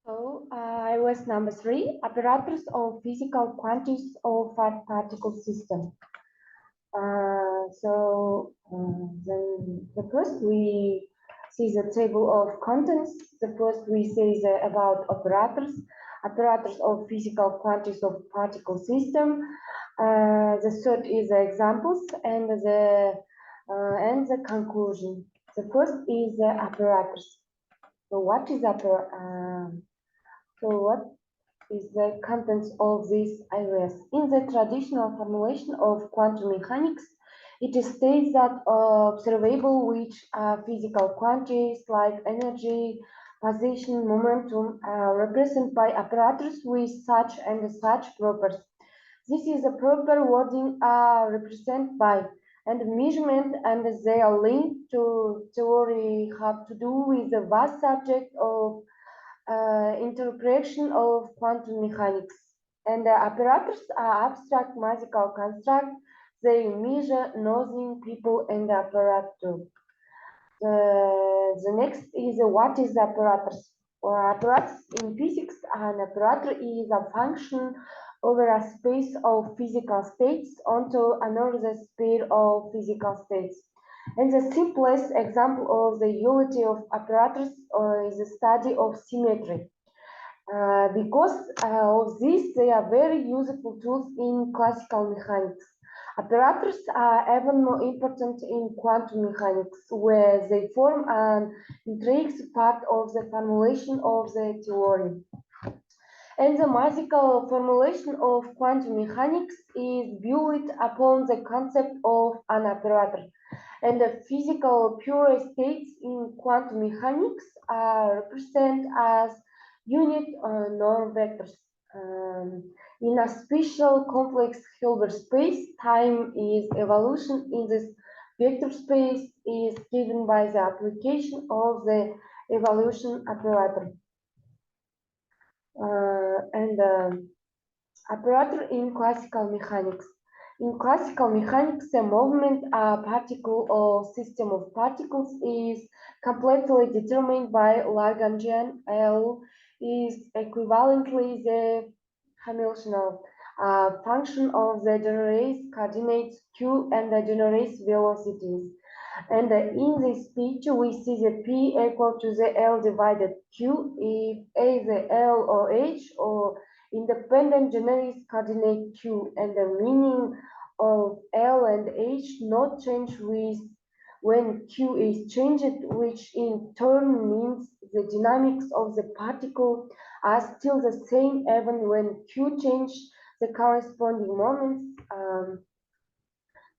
So I was number 3, apparatus of physical quantities of a particle system. Then the first we see the table of contents. The first we say about apparatus of physical quantities of particle system. The third is the examples and the conclusion. The first is the apparatus. So what is what is the contents of these areas? In the traditional formulation of quantum mechanics, it states that observable which are physical quantities like energy, position, momentum are represented by apparatus with such and such properties. This is a proper wording represented by and measurement, and they are linked to theory have to do with the vast subject of interpretation of quantum mechanics. And the apparatus are abstract magical constructs. They measure nothing, people, and the apparatus. The next is what is the apparatus? Apparatus in physics, an apparatus is a function over a space of physical states onto another sphere of physical states. And the simplest example of the unity of apparatus is the study of symmetry. Because of this, they are very useful tools in classical mechanics. Apparatus are even more important in quantum mechanics, where they form an intrinsic part of the formulation of the theory. And the magical formulation of quantum mechanics is built upon the concept of an apparatus. And the physical pure states in quantum mechanics are represented as unit norm vectors. In a special complex Hilbert space, time is evolution in this vector space is given by the application of the evolution apparatus. Apparatus in classical mechanics. In classical mechanics, the movement a particle or system of particles is completely determined by Lagrangian. L is equivalently the Hamiltonian function of the generates coordinates q and the generates velocities. And in this picture, we see the P equal to the L divided Q if A is the L or H or independent generates coordinate Q, and the meaning of L and H not change with when Q is changed, which in turn means the dynamics of the particle are still the same even when Q change, the corresponding moments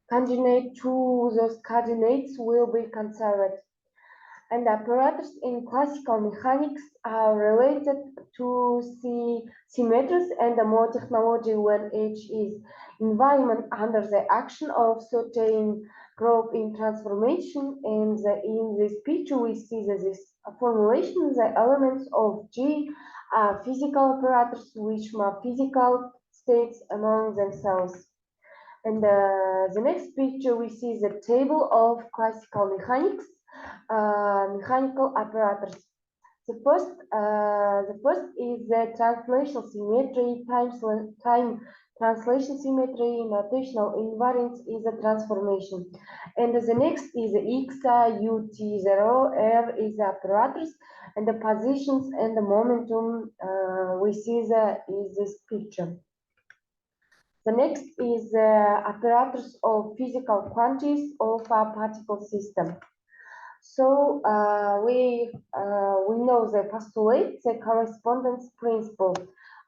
conjugate to those coordinates will be conserved. And apparatus in classical mechanics are related to symmetries and more technology when H is environment under the action of certain group in transformation. And in this picture, we see that this formulation, the elements of G are physical apparatus which are physical states among themselves. And the next picture, we see the table of classical mechanics, mechanical apparatus. The first is the translational symmetry, time translation symmetry, notational invariance is a transformation. And the next is the X, UT0, R is the apparatus, and the positions and the momentum we see is this picture. The next is the apparatus of physical quantities of a particle system. So we know the postulate, the correspondence principle,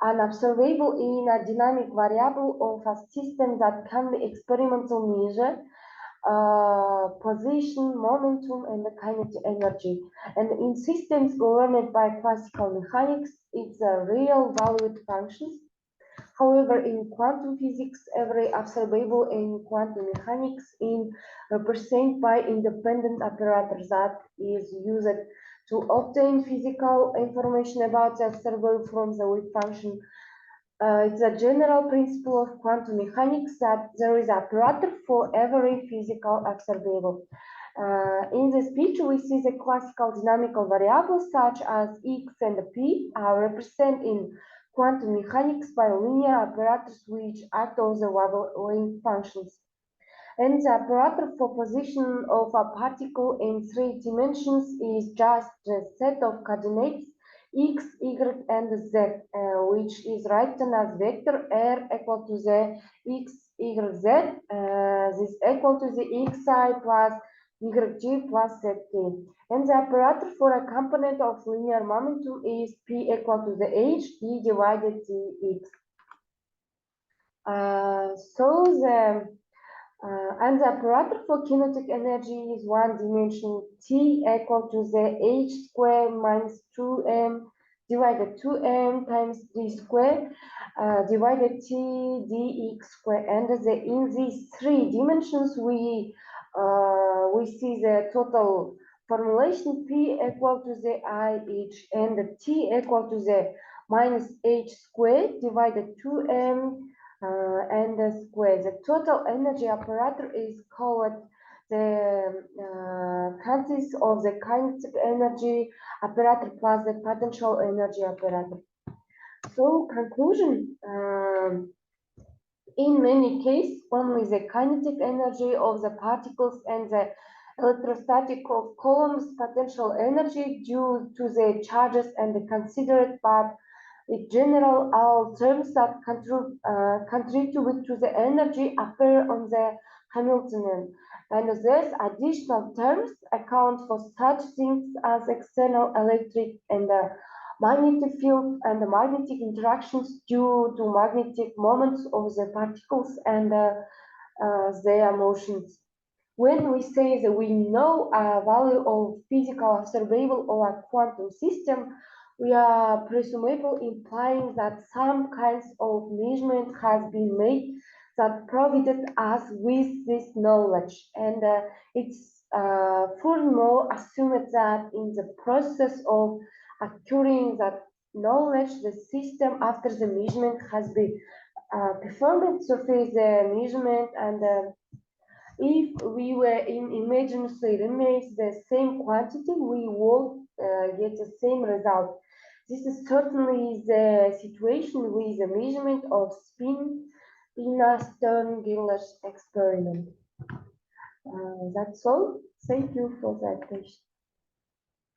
an observable in a dynamic variable of a system that can be experimental measure, position, momentum, and the kinetic energy. And in systems governed by classical mechanics, it's a real valued functions. However, in quantum physics, every observable in quantum mechanics is represented by independent apparatus that is used to obtain physical information about the observable from the wave function. It's a general principle of quantum mechanics that there is an apparatus for every physical observable. In this picture, we see the classical dynamical variables such as x and p are represented in quantum mechanics by linear operators which act as the leveling functions. And the operator for position of a particle in 3 dimensions is just the set of coordinates x, y, and z, which is written as vector r equal to the x, y, z. This equal to the xi plus yg plus zt. And the operator for a component of linear momentum is p equal to the h d divided dx. And the operator for kinetic energy is one dimension t equal to the h square minus 2m divided 2m times d square divided t dx square. And in these 3 dimensions, we see the total formulation p equal to the ih and t equal to the minus h squared divided 2m and the square. The total energy operator is called the consists of the kinetic energy operator plus the potential energy operator. So conclusion, in many cases, only the kinetic energy of the particles and the electrostatic of columns potential energy due to the charges and the considered, but in general, all terms that contribute to the energy appear on the Hamiltonian, and these additional terms account for such things as external electric and magnetic field and the magnetic interactions due to magnetic moments of the particles and their motions. When we say that we know a value of physical observable or a quantum system, we are presumably implying that some kinds of measurement has been made that provided us with this knowledge. And it's furthermore assumed that in the process of acquiring that knowledge, the system after the measurement has been performed surface the measurement, and if we were in imaginary remains the same quantity, we won't get the same result. This is certainly the situation with the measurement of spin in a Stern-Giller's experiment. That's all. Thank you for the attention.